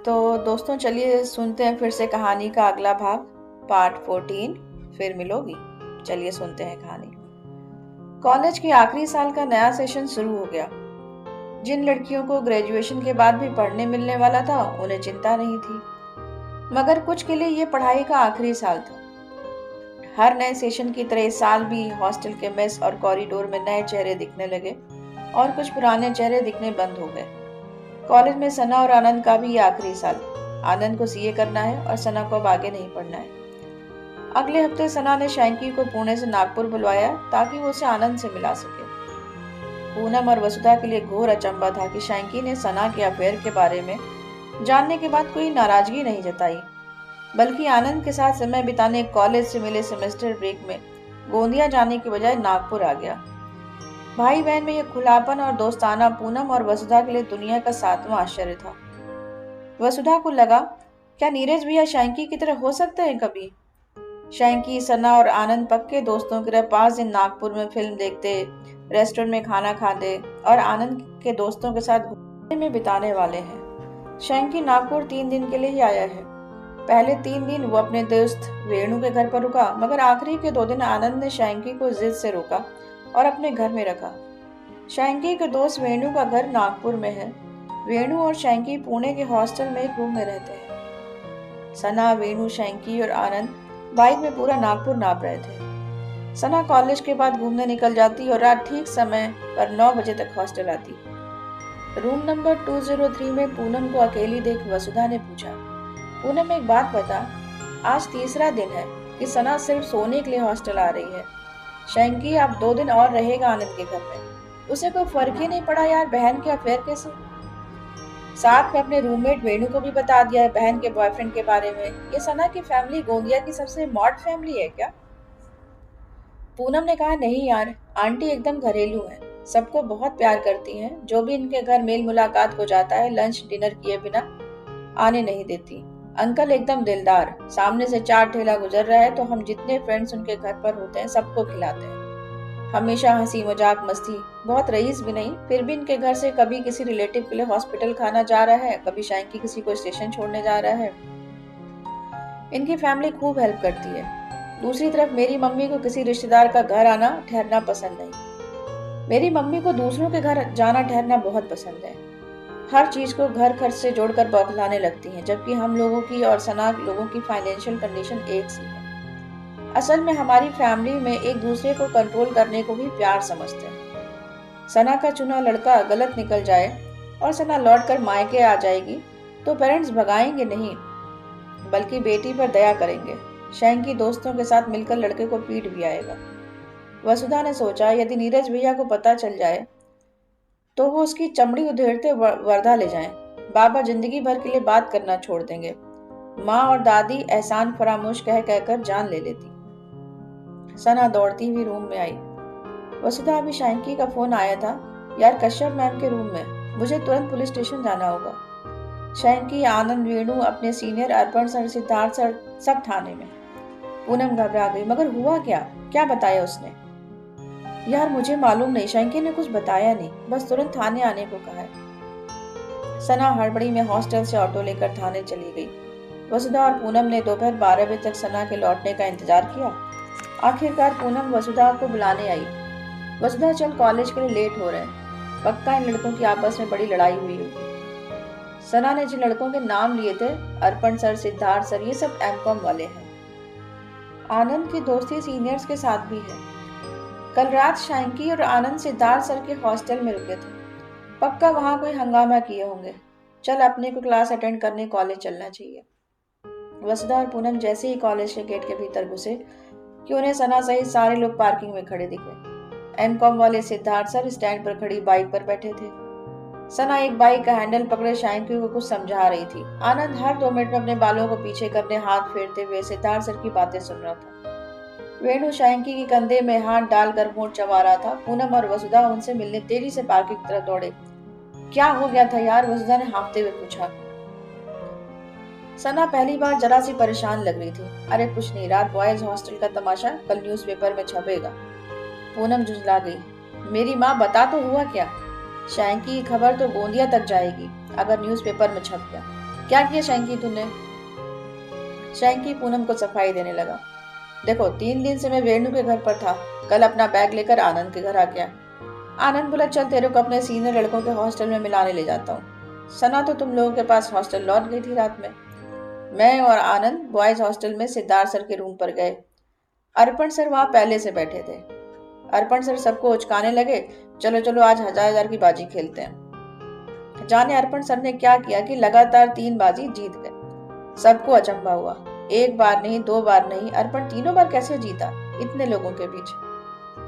तो दोस्तों चलिए सुनते हैं फिर से कहानी का अगला भाग, पार्ट 14। फिर मिलोगी। चलिए सुनते हैं कहानी। कॉलेज के आखिरी साल का नया सेशन शुरू हो गया। जिन लड़कियों को ग्रेजुएशन के बाद भी पढ़ने मिलने वाला था उन्हें चिंता नहीं थी, मगर कुछ के लिए ये पढ़ाई का आखिरी साल था। हर नए सेशन की तरह इस साल भी हॉस्टल के मेस और कॉरिडोर में नए चेहरे दिखने लगे और कुछ पुराने चेहरे दिखने बंद हो गए। कॉलेज में सना और आनंद का भी ये आखिरी साल। आनंद को सीए करना है और सना को अब आगे नहीं पढ़ना है। अगले हफ्ते सना ने शैंकी को पुणे से नागपुर बुलवाया ताकि वो उसे आनंद से मिला सके। पूनम और वसुधा के लिए घोर अचंभा था कि शैंकी ने सना के अफेयर के बारे में जानने के बाद कोई नाराजगी नहीं जताई, बल्कि आनंद के साथ समय बिताने कॉलेज से मिले सेमेस्टर ब्रेक में गोंदिया जाने की बजाय नागपुर आ गया। भाई बहन में यह खुलापन और दोस्ताना पूनम और वसुधा के लिए दुनिया का 7वां आश्चर्य था। वसुधा को लगा, क्या नीरज भैया शैंकी की तरह हो सकते हैं कभी? शैंकी, सना और आनंद पक्के दोस्तों की तरह 5 दिन नागपुर में फिल्म देखते, रेस्टोरेंट में खाना खाते और आनंद के दोस्तों के साथ घूमने में बिताने वाले हैं। शैंकी नागपुर 3 दिन के लिए ही आया है। पहले 3 दिन वो अपने दोस्त वेणु के घर पर रुका, मगर आखिरी के 2 दिन आनंद ने शैंकी को जिद से रोका और अपने घर में रखा। शैंकी के दोस्त वेणु का घर नागपुर में है। वेणु और शैंकी पुणे के हॉस्टल में एक रूम में रहते हैं। सना, वेणु, शैंकी और आनंद बाइक में पूरा नागपुर नाप रहे थे। सना कॉलेज के बाद घूमने निकल जाती और रात ठीक समय पर 9 बजे तक हॉस्टल आती। रूम नंबर 203 में पूनम को अकेली देख वसुधा ने पूछा, पूनम एक बात बता, आज तीसरा दिन है कि सना सिर्फ सोने के लिए हॉस्टल आ रही है। शैंकी अब 2 दिन और रहेगा आनंद के घर में। उसे कोई फर्क ही नहीं पड़ा यार बहन के अफेयर कैसे। साथ में अपने रूममेट वेणु को भी बता दिया है बहन के बॉयफ्रेंड के बारे में। ये सना की फैमिली गोंदिया की सबसे मॉड फैमिली है क्या? पूनम ने कहा, नहीं यार, आंटी एकदम घरेलू है, सबको बहुत प्यार करती हैं। जो भी इनके घर मेल मुलाकात को जाता है लंच डिनर किए बिना आने नहीं देती। अंकल एकदम दिलदार, सामने से 4 ठेला गुजर रहा है तो हम जितने फ्रेंड्स उनके घर पर होते हैं सबको खिलाते हैं। हमेशा हंसी मजाक मस्ती, बहुत रईस भी नहीं, फिर भी इनके घर से कभी किसी रिलेटिव के लिए हॉस्पिटल खाना जा रहा है, कभी शैंकी किसी को स्टेशन छोड़ने जा रहा है। इनकी फैमिली खूब हेल्प करती है। दूसरी तरफ मेरी मम्मी को किसी रिश्तेदार का घर आना ठहरना पसंद नहीं। मेरी मम्मी को दूसरों के घर जाना ठहरना बहुत पसंद है। हर चीज को घर खर्च से जोड़कर बौखलाने लगती हैं, जबकि हम लोगों की और सना लोगों की फाइनेंशियल कंडीशन एक सी है। असल में हमारी फैमिली में एक दूसरे को कंट्रोल करने को भी प्यार समझते हैं। सना का चुना लड़का गलत निकल जाए और सना लौटकर मायके आ जाएगी तो पेरेंट्स भगाएंगे नहीं, बल्कि बेटी पर दया करेंगे। शैंकी दोस्तों के साथ मिलकर लड़के को पीट भी आएगा। वसुधा ने सोचा, यदि नीरज भैया को पता चल जाए तो वो उसकी चमड़ी उधेड़ते वर्धा ले जाएं। बाबा जिंदगी भर के लिए बात करना छोड़ देंगे। माँ और दादी एहसान फरामोश कह कहकर जान ले लेती। सना दौड़ती हुई रूम में आई। वसुधा, अभी शैंकी का फोन आया था यार, कश्यप मैम के रूम में, मुझे तुरंत पुलिस स्टेशन जाना होगा। शैंकी, आनंद, वेणु, अपने सीनियर अर्पण सर, सिद्धार्थ सर सब थाने में। पूनम घबरा गई, मगर हुआ क्या? क्या बताया उसने? यार मुझे मालूम नहीं, शैंकी ने कुछ बताया नहीं, बस तुरंत थाने आने को कहा है। सना हड़बड़ी में हॉस्टल से ऑटो लेकर थाने चली गई। वसुधा और पूनम ने दोपहर 12 बजे तक सना के लौटने का इंतजार किया। आखिरकार पूनम वसुधा को बुलाने आई। वसुधा, चल, कॉलेज के लिए लेट हो रहे हैं। पक्का इन लड़कों की आपस में बड़ी लड़ाई हुई होगी। सना ने जिन लड़कों के नाम लिए थे, अर्पण सर, सिद्धार्थ सर, ये सब एमकॉम वाले हैं। आनंद की दोस्ती सीनियर्स के साथ भी है। कल रात शैंकी और आनंद सिद्धार्थ सर के हॉस्टल में रुके थे। पक्का वहां कोई हंगामा किए होंगे। चल, अपने को क्लास अटेंड करने कॉलेज चलना चाहिए। वसुधा और पूनम जैसे ही कॉलेज के गेट के भीतर घुसे कि उन्हें सना सहित सारे लोग पार्किंग में खड़े दिखे। एमकॉम वाले सिद्धार्थ सर स्टैंड पर खड़ी बाइक पर बैठे थे। सना एक बाइक का हैंडल पकड़े शैंकी को कुछ समझा रही थी। आनंद हर 2 मिनट में अपने बालों को पीछे करने हाथ फेरते हुए सिद्धार्थ सर की बातें सुन रहा था। वेणु शैंकी के कंधे में हाथ डालकर मोड़ चबा रहा था। पूनम और वसुधा उनसे मिलने तेजी से पार्किंग की तरफ दौड़े। क्या हो गया था यार? वसुधा ने हाँफते हुए पूछा। सना पहली बार जरा सी परेशान लग रही थी। अरे कुछ नहीं, रात बॉयज हॉस्टल का तमाशा कल न्यूज़पेपर में छपेगा। पूनम झुंझला गई। मेरी माँ, बता तो हुआ क्या? शैंकी की खबर तो गोंदिया तक जाएगी अगर न्यूज़पेपर में छप गया। क्या किया शैंकी तूने? शैंकी पूनम को सफाई देने लगा। देखो 3 दिन से मैं वेणु के घर पर था। कल अपना बैग लेकर आनंद के घर आ गया। आनंद बोला चल तेरे को अपने सीनियर लड़कों के हॉस्टल में मिलाने ले जाता हूँ। सना तो तुम लोगों के पास हॉस्टल लौट गई थी रात में। मैं और आनंद बॉयज हॉस्टल में सिद्धार्थ सर के रूम पर गए। अर्पण सर वहां पहले से बैठे थे। अर्पण सर सबको उचकाने लगे, चलो चलो आज 1000 की बाजी खेलते हैं। जाने अर्पण सर ने क्या किया कि लगातार 3 बाजी जीत गए। सबको अचंभा हुआ। एक बार नहीं, 2 बार नहीं, अर्पण तीनों बार कैसे जीता इतने लोगों के बीच?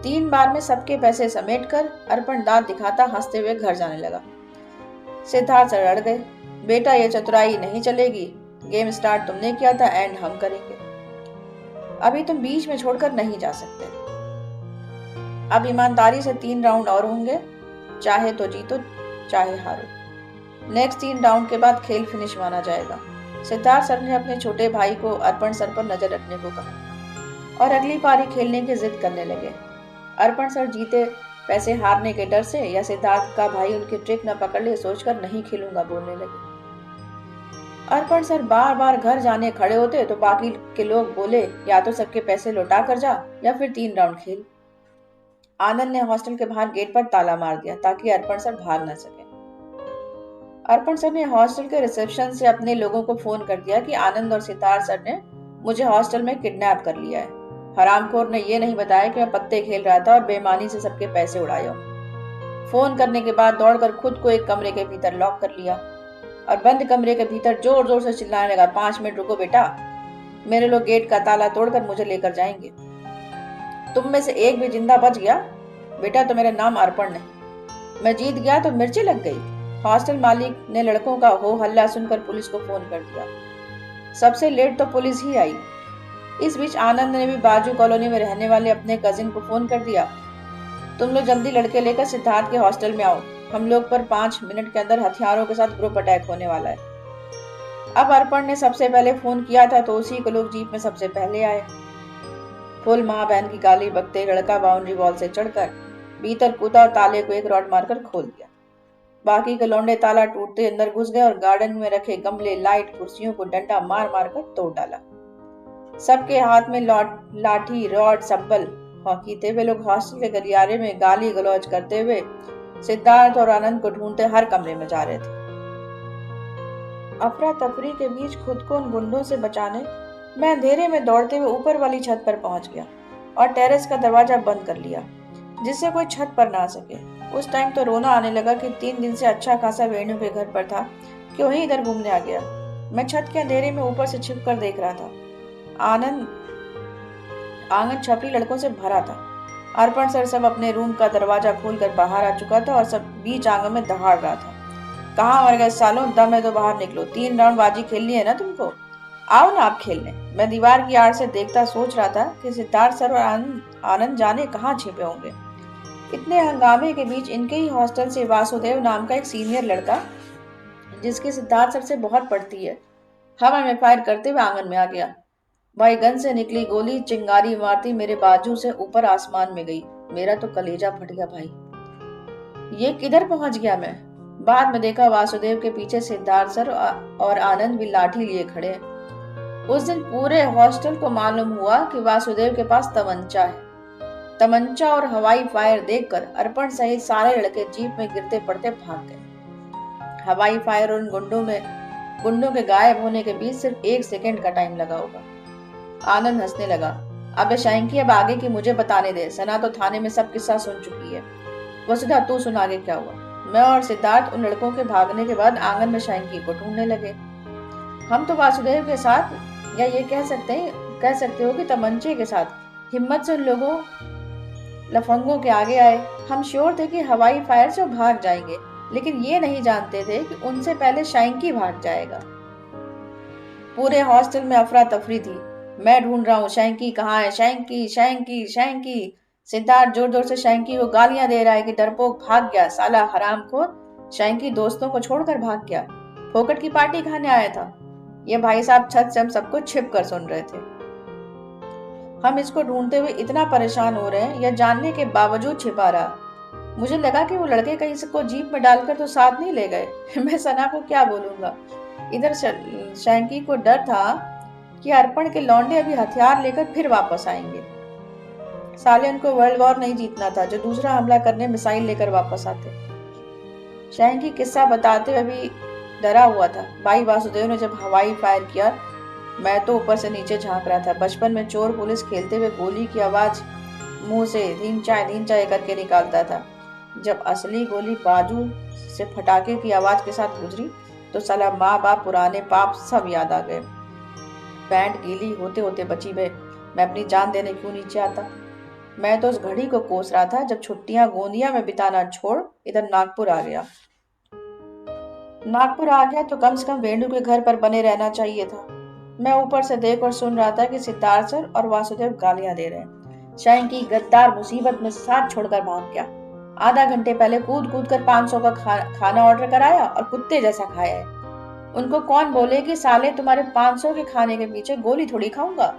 3 बार में सबके पैसे समेटकर अर्पण दांत दिखाता हंसते हुए घर जाने लगा। सिद्धार्थ सर अड़ गए। बेटा ये चतुराई नहीं चलेगी। गेम स्टार्ट तुमने किया था, एंड हम करेंगे। अभी तुम बीच में छोड़कर नहीं जा सकते। अब ईमानदारी से 3 राउंड और होंगे, चाहे तो जीतो चाहे हारो। नेक्स्ट 3 राउंड के बाद खेल फिनिश माना जाएगा। सिद्धार्थ सर ने अपने छोटे भाई को अर्पण सर पर नजर रखने को कहा और अगली पारी खेलने की जिद करने लगे। अर्पण सर जीते पैसे हारने के डर से या सिद्धार्थ का भाई उनकी ट्रिक न पकड़ ले सोचकर नहीं खेलूंगा बोलने लगे। अर्पण सर बार बार घर जाने खड़े होते तो बाकी के लोग बोले या तो सबके पैसे लौटा कर जा या फिर 3 राउंड खेल। आनंद ने हॉस्टल के बाहर गेट पर ताला मार दिया ताकि अर्पण सर भाग न सके। अर्पण सर ने हॉस्टल के रिसेप्शन से अपने लोगों को फोन कर दिया कि आनंद और सिद्धार्थ सर ने मुझे हॉस्टल में किडनैप कर लिया है। हरामखोर ने यह नहीं बताया कि मैं पत्ते खेल रहा था और बेईमानी से सबके पैसे उड़ाए। फोन करने के बाद दौड़कर खुद को एक कमरे के भीतर लॉक कर लिया और बंद कमरे के भीतर जोर जोर से चिल्लाने लगा, 5 मिनट रुको बेटा, मेरे लोग गेट का ताला तोड़कर मुझे लेकर जाएंगे। तुम में से एक भी जिंदा बच गया बेटा तो मेरा नाम अर्पण नहीं। मैं जीत गया तो मिर्ची लग गई। हॉस्टल मालिक ने लड़कों का हो हल्ला सुनकर पुलिस को फोन कर दिया। सबसे लेट तो पुलिस ही आई। इस बीच आनंद ने भी बाजू कॉलोनी में रहने वाले अपने कजिन को फोन कर दिया, तुम लोग जल्दी लड़के लेकर सिद्धार्थ के हॉस्टल में आओ, हम लोग पर 5 मिनट के अंदर हथियारों के साथ ग्रुप अटैक होने वाला है। अब अर्पण ने सबसे पहले फोन किया था तो उसी को लोग जीप में सबसे पहले आए। फुल माँ बहन की गाली बकते लड़का बाउंड्री वॉल से चढ़कर भीतर कूदा और ताले को एक रॉड मारकर खोल दिया। बाकी के लौंडे ताला टूटते अंदर घुस गए और गार्डन में रखे गमले, लाइट, कुर्सियों को डंडा मार मार कर तोड़ डाला। सबके हाथ में लाठी, रॉड, सब्बल हॉकीते वे लोग हॉस्टल के गलियारे में गाली गलौज करते हुए सिद्धार्थ और आनंद को ढूंढते हर कमरे में जा रहे थे। अफरा तफरी के बीच खुद को उन गुंडों से बचाने मैं अंधेरे में दौड़ते हुए ऊपर वाली छत पर पहुंच गया और टेरेस का दरवाजा बंद कर लिया जिससे कोई छत पर ना आ सके। उस टाइम तो रोना आने लगा कि 3 दिन से अच्छा खासा वेणु के घर पर था कि वहीं इधर घूमने आ गया। मैं छत के अंधेरे में ऊपर से छिप कर देख रहा था। आंगन छपरी लड़कों से भरा था। अर्पण सर सब अपने रूम का दरवाजा खोलकर बाहर आ चुका था और सब बीच आंगन में दहाड़ रहा था। कहाँ मर गए सालों, दम है तो बाहर निकलो, 3 राउंड बाजी खेलनी है ना तुमको, आओ ना आप खेलने। मैं दीवार की आड़ से देखता सोच रहा था कि सिद्धार्थ सर और आनंद जाने कहाँ छिपे होंगे। इतने हंगामे के बीच इनके ही हॉस्टल से वासुदेव नाम का एक सीनियर लड़का जिसकी सिद्धार्थ सर से बहुत पड़ती है, हवा में फायर करते हुए आंगन में आ गया। भाई गन से निकली गोली चिंगारी मारती मेरे बाजू से ऊपर आसमान में गई। मेरा तो कलेजा फट गया भाई, ये किधर पहुंच गया मैं। बाद में देखा वासुदेव के पीछे सिद्धार्थ सर और आनंद भी लाठी लिए खड़े हैं। उस दिन पूरे हॉस्टल को मालूम हुआ कि वासुदेव के पास तमंचा है। तमंचा और हवाई फायर देखकर अर्पण सहित सारे लड़के जीप में गिरते पड़ते भाग गए। हवाई फायर और उन गुंडों के गायब होने के बीच सिर्फ 1 सेकंड का टाइम लगा होगा। आनंद हंसने लगा, अबे शाइंकी अब आगे की मुझे बताने दे, सना तो थाने में सब किस्सा सुन चुकी है। वसुधा तू सुन आगे क्या हुआ। मैं और सिद्धार्थ उन लड़कों के भागने के बाद आंगन में शाइंकी को ढूंढने लगे। हम तो वासुदेव के साथ, या ये कह सकते हो कि तमंचे के साथ हिम्मत से उन लोगों लफंगों के आगे आए। हम श्योर थे कि हवाई फायर से भाग जाएंगे, लेकिन ये नहीं जानते थे कि उनसे पहले शाइंकी भाग जाएगा। पूरे हॉस्टल में अफरा तफरी थी। मैं ढूंढ रहा हूँ शैंकी कहाँ है, शैंकी शैंकी शैंकी। सिद्धार्थ जोर जोर से शैंकी को गालियां दे रहा है कि डरपोक भाग गया, साला हरामखोर। शैंकी दोस्तों को छोड़कर भाग गया, फोकट की पार्टी खाने आया था। ये भाई साहब छत से हम सबको छिप कर सुन रहे थे। हम इसको ढूंढते हुए इतना परेशान हो रहे हैं, यह जानने के बावजूद छिपा रहा। मुझे लगा कि वो लड़के कहीं को जीप में डालकर तो साथ नहीं ले गए। मैं सना को क्या बोलूंगा। इधर शैंकी को डर था कि अर्पण के लौंडे अभी हथियार लेकर फिर वापस आएंगे। साले उनको वर्ल्ड वॉर नहीं जीतना था जो दूसरा हमला करने मिसाइल लेकर वापस आते। शैंकी किस्सा बताते हुए भी डरा हुआ था। भाई वासुदेव ने जब हवाई फायर किया, मैं तो ऊपर से नीचे झांक रहा था। बचपन में चोर पुलिस खेलते हुए गोली की आवाज मुंह से धीन चाय करके निकालता था। जब असली गोली बाजू से फटाके की आवाज के साथ गुजरी तो साला माँ बाप पुराने पाप सब याद आ गए। पैंट गीली होते होते बची मैं अपनी जान देने क्यों नीचे आता। मैं तो उस घड़ी को कोस रहा था जब छुट्टियां गोंदिया में बिताना छोड़ इधर नागपुर आ गया। नागपुर आ गया तो कम से कम वेणु के घर पर बने रहना चाहिए था। मैं ऊपर से देख और सुन रहा था कि सिद्धार्थ सर और वासुदेव गालियां दे रहे हैं। शैंकी गद्दार मुसीबत में साथ छोड़कर भाग गया। आधा घंटे पहले कूद कूद कर 500 का खाना ऑर्डर कराया और कुत्ते जैसा खाया है। उनको कौन बोले कि साले तुम्हारे 500 के खाने के पीछे गोली थोड़ी खाऊंगा।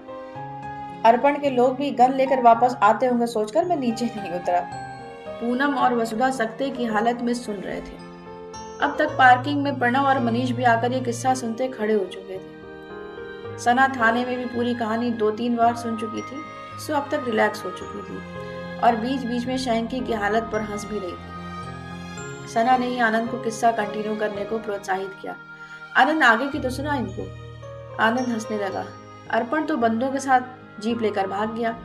अर्पण के लोग भी गन लेकर वापस आते होंगे सोचकर मैं नीचे नहीं उतरा। पूनम और वसुधा सकते की हालत में सुन रहे थे। अब तक पार्किंग में प्रणव और मनीष भी आकर ये किस्सा सुनते खड़े हो चुके थे। सना थाने में भी पूरी कहानी 2-3 बार सुन चुकी थी, सो अब तक रिलैक्स हो चुकी थी और बीच बीच में शैंकी की हालत पर हंस भी रही थी। सना ने ही आनंद को किस्सा कंटिन्यू करने को प्रोत्साहित किया। आनंद आगे की तो सुना इनको। आनंद हंसने लगा। अर्पण तो बंदों के साथ जीप लेकर भाग गया।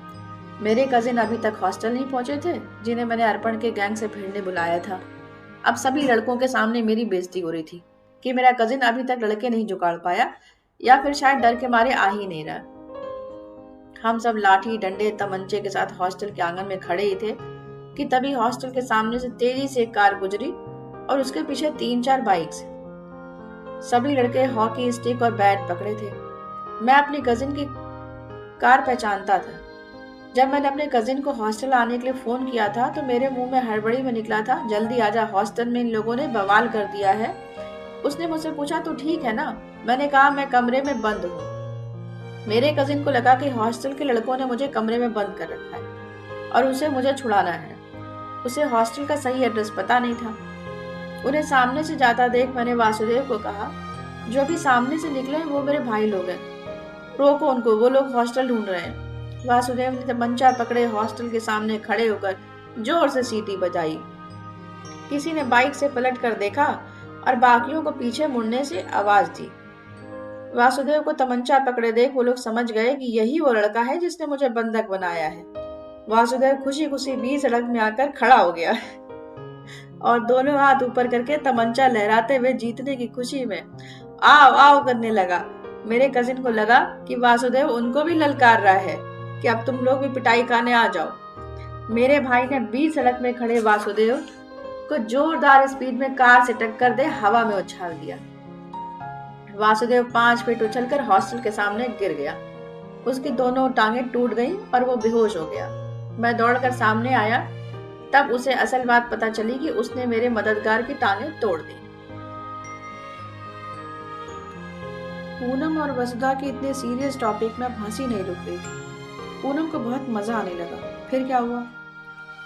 मेरे कजिन अभी तक हॉस्टल नहीं पहुंचे थे जिन्हें मैंने अर्पण के गैंग से भिड़ने बुलाया था। अब सभी लड़कों के सामने मेरी बेइज्जती हो रही थी कि मेरा कजिन अभी तक लड़के नहीं जुगाड़ पाया या फिर शायद डर के मारे आ ही नहीं रहा। हम सब लाठी डंडे तमंचे के साथ हॉस्टल के आंगन में खड़े ही थे कि तभी हॉस्टल के सामने से तेजी से एक कार गुजरी और उसके पीछे 3-4 बाइक्स। सभी लड़के हॉकी स्टिक और बैट पकड़े थे। मैं अपनी कजिन की कार पहचानता था। जब मैंने अपने कजिन को हॉस्टल आने के लिए फोन किया था तो मेरे मुंह में हड़बड़ी में निकला था, जल्दी आजा, हॉस्टल में इन लोगों ने बवाल कर दिया है। उसने मुझसे पूछा तो ठीक है ना। मैंने कहा मैं कमरे में बंद हूँ। मेरे कजिन को लगा कि हॉस्टल के लड़कों ने मुझे कमरे में बंद कर रखा है और उसे मुझे छुड़ाना है। उसे हॉस्टल का सही एड्रेस पता नहीं था। उन्हें सामने से जाता देख मैंने वासुदेव को कहा, जो अभी सामने से निकले हैं वो मेरे भाई लोग हैं, रोको उनको, वो लोग हॉस्टल ढूंढ रहे हैं। वासुदेव ने तमंचा पकड़े हॉस्टल के सामने खड़े होकर जोर से सीटी बजाई। किसी ने बाइक से पलट कर देखा और बाकियों को पीछे मुड़ने से आवाज दी। वासुदेव को तमंचा पकड़े देख वो लोग समझ गए कि यही वो लड़का है जिसने मुझे बंधक बनाया है। वासुदेव खुशी खुशी बीच सड़क में आकर खड़ा हो गया और दोनों हाथ ऊपर करके तमंचा लहराते हुए जीतने की खुशी में आओ आओ करने लगा। मेरे कजिन को लगा कि वासुदेव उनको भी ललकार रहा है कि अब तुम लोग भी पिटाई खाने आ जाओ। मेरे भाई ने बीच सड़क में खड़े वासुदेव को जोरदार स्पीड में कार से टक्कर दे हवा में उछाल दिया। वासुदेव 5 फीट उछलकर हॉस्टल के सामने गिर गया। उसकी दोनों टांगें टूट गईं और वो बेहोश हो गया। मैं दौड़कर सामने आया, तब उसे असल बात पता चली कि उसने मेरे मददगार की टांगें तोड़ दी। पूनम और वसुधा के इतने सीरियस टॉपिक में हंसी नहीं रुक रही थी। पूनम को बहुत मजा आने लगा। फिर क्या हुआ?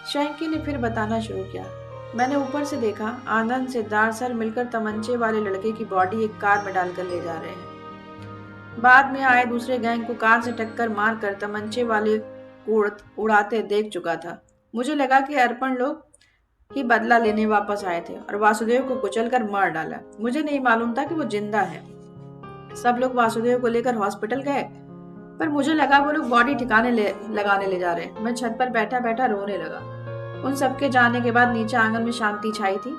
शैंकी ने फिर बताना शुरू किया। मैंने ऊपर से देखा, आनंद सिद्धार्थ सर मिलकर तमंचे वाले लड़के की बॉडी एक कार में डालकर ले जा रहे हैं। बाद में आए दूसरे गैंग को कार से टक्कर मारकर तमंचे वाले उड़ाते देख चुका था। मुझे लगा कि अर्पण लोग ही बदला लेने वापस आए थे और वासुदेव को कुचलकर मार डाला। मुझे नहीं मालूम था कि वो जिंदा है। सब लोग वासुदेव को लेकर हॉस्पिटल गए, पर मुझे लगा वो लोग बॉडी ठिकाने लगाने ले जा रहे हैं। मैं छत पर बैठा बैठा रोने लगा। उन सबके जाने के बाद नीचे आंगन में शांति छाई थी।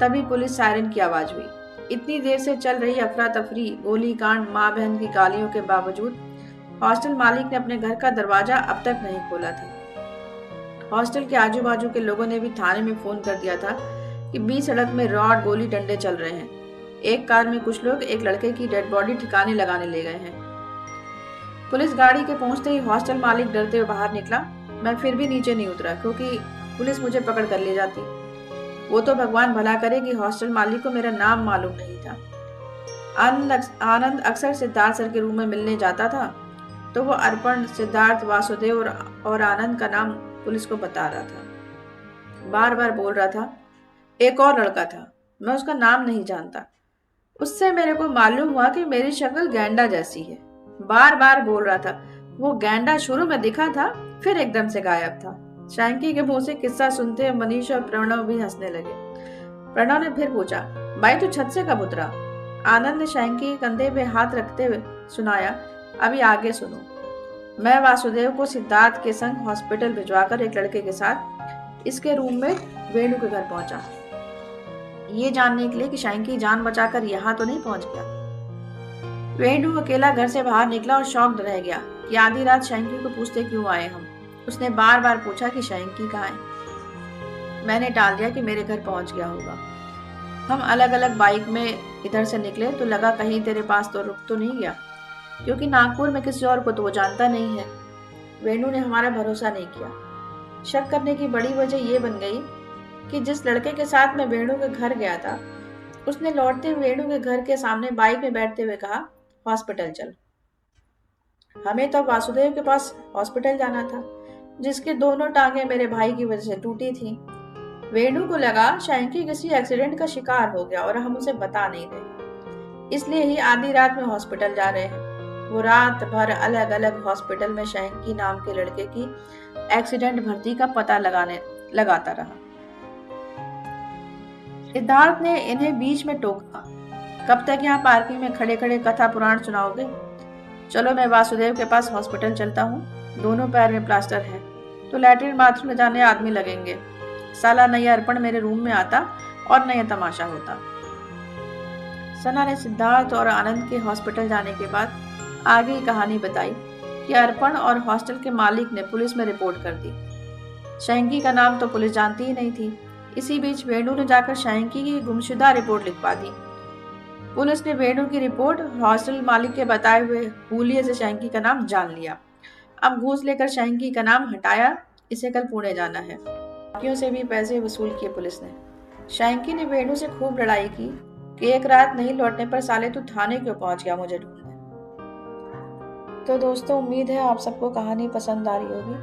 तभी पुलिस सायरन की आवाज हुई। इतनी देर से चल रही अफरा तफरी, गोली कांड, माँ बहन की गालियों के बावजूद हॉस्टल मालिक ने अपने घर का दरवाजा अब तक नहीं खोला था। हॉस्टल के आजू बाजू के लोगों ने भी थाने में फोन कर दिया था कि बीच सड़क में रॉड गोली डंडे चल रहे हैं। एक कार में कुछ लोग एक लड़के की डेड बॉडी ठिकाने लगाने ले गए हैं। पुलिस गाड़ी के पहुंचते ही हॉस्टल मालिक डरते हुए बाहर निकला। मैं फिर भी नीचे नहीं उतरा क्योंकि पुलिस मुझे पकड़ कर ले जाती। वो तो भगवान भला करे कि हॉस्टल मालिक को मेरा नाम मालूम नहीं था। आनंद अक्सर सिद्धार्थ सर के रूम में मिलने जाता था, तो वो अर्पण, सिद्धार्थ, वासुदेव और आनंद का नाम पुलिस को बता रहा था। बार बार बोल रहा था एक और लड़का था, मैं उसका नाम नहीं जानता। उससे मेरे को मालूम हुआ कि मेरी शक्ल गैंडा जैसी है। बार बार बोल रहा था। वो गैंडा शुरू में दिखा था, फिर एकदम से गायब था। शैंकी के मुंह से किस्सा सुनते मनीष और प्रणव भी हंसने लगे। प्रणव ने फिर पूछा, भाई तू छत से कब उतरा? आनंद ने शैंकी के कंधे पे हाथ रखते हुए सुनाया, अभी आगे सुनो। मैं वासुदेव को सिद्धार्थ के संग हॉस्पिटल भिजवाकर एक लड़के के साथ इसके रूम में वेणु के घर पहुंचा, ये जानने के लिए कि शैंकी जान बचाकर यहाँ तो नहीं पहुंच गया। वेणु अकेला घर से बाहर निकला और शॉक्ड रह गया कि आधी रात शैंकी को पूछते क्यों आए हम। उसने बार बार पूछा कि शैंकी कहाँ है। मैंने टाल दिया कि मेरे घर पहुंच गया होगा। हम अलग अलग बाइक में इधर से निकले तो लगा कहीं तेरे पास तो रुक तो नहीं गया, क्योंकि नागपुर में किसी और को तो वो जानता नहीं है। वेणु ने हमारा भरोसा नहीं किया। शक करने की बड़ी वजह यह बन गई कि जिस लड़के के साथ मैं वेणु के घर गया था, उसने लौटते हुए वेणु के घर के सामने बाइक में बैठते हुए कहा, हॉस्पिटल चल। हमें तो वासुदेव के पास हॉस्पिटल जाना था, जिसके दोनों टांगे मेरे भाई की वजह से टूटी थी। वेणु को लगा शैंकी किसी एक्सीडेंट का शिकार हो गया और हम उसे बता नहीं रहे, इसलिए ही आधी रात में हॉस्पिटल जा रहे हैं। वो रात भर अलग अलग हॉस्पिटल में शैंकी नाम के लड़के की एक्सीडेंट भर्ती का पता लगाता रहा। सिद्धार्थ ने इन्हें बीच में टोका, कब तक यहाँ पार्किंग में खड़े खड़े कथा पुराण सुनाओगे? चलो मैं वासुदेव के पास हॉस्पिटल चलता हूँ। दोनों पैर में प्लास्टर है तो लैट्रिन बाथरूम में जाने आदमी लगेंगे। साला नई अर्पण मेरे रूम में आता और नया तमाशा होता। सना ने सिद्धार्थ और आनंद के हॉस्पिटल जाने के बाद आगे की कहानी बताई कि अर्पण और हॉस्टल के मालिक ने पुलिस में रिपोर्ट कर दी। शैंकी का नाम तो पुलिस जानती ही नहीं थी। इसी बीच वेणु ने जाकर शैंकी की गुमशुदा रिपोर्ट लिखवा दी। पुलिस ने वेणु की रिपोर्ट हॉस्टल मालिक के बताए हुए हुलिये से शैंकी का नाम जान लिया। अब घूस लेकर शैंकी का नाम हटाया। इसे कल पुणे जाना है। बाकियों से भी पैसे वसूल किए पुलिस ने। शैंकी ने वेणु से खूब लड़ाई की कि एक रात नहीं लौटने पर साले तू थाने क्यों पहुंच गया मुझे ढूंढने। तो दोस्तों, उम्मीद है आप सबको कहानी पसंद आ रही होगी,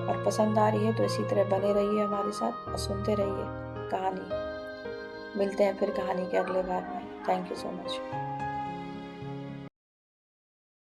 और पसंद आ रही है तो इसी तरह बने रहिए हमारे साथ और सुनते रहिए कहानी। मिलते हैं फिर कहानी के अगले भाग में। Thank you so much.